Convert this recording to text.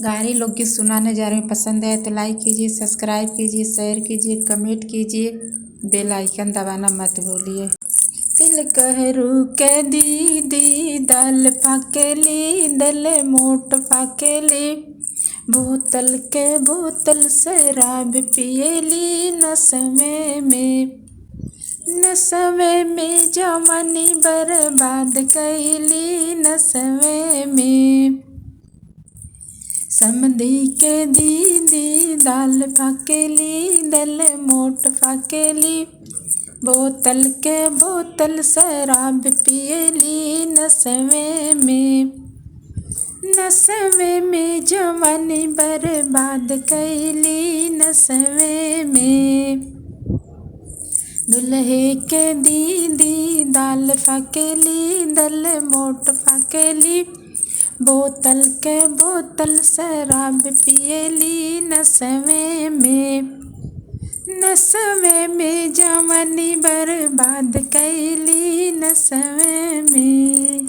गा रही लोकगीत सुनाने जा रही हूँ। पसंद है तो लाइक कीजिए, सब्सक्राइब कीजिए, शेयर कीजिए, कमेंट कीजिए, बेल आइकन दबाना मत भूलिए। तिल कहरू के दीदी दल फाकेली, दल मोट फाकेली, बोतल के बोतल शराब पियली नसवे में, नसवे में जवानी बर्बाद कैली नसवे में। समधी के दीदी दाल फाकेली, दल मोट फाकेली, बोतल के बोतल शराब पियली नसवे में, नसवे में जवानी बर्बाद कैली नसवे में। दुल्हे के दीदी दाल फाकेली, दल मोट फाकेली, बोतल के बोतल शराब पियली नसवे में, नसवे में जवानी बर्बाद कैली नसवे में।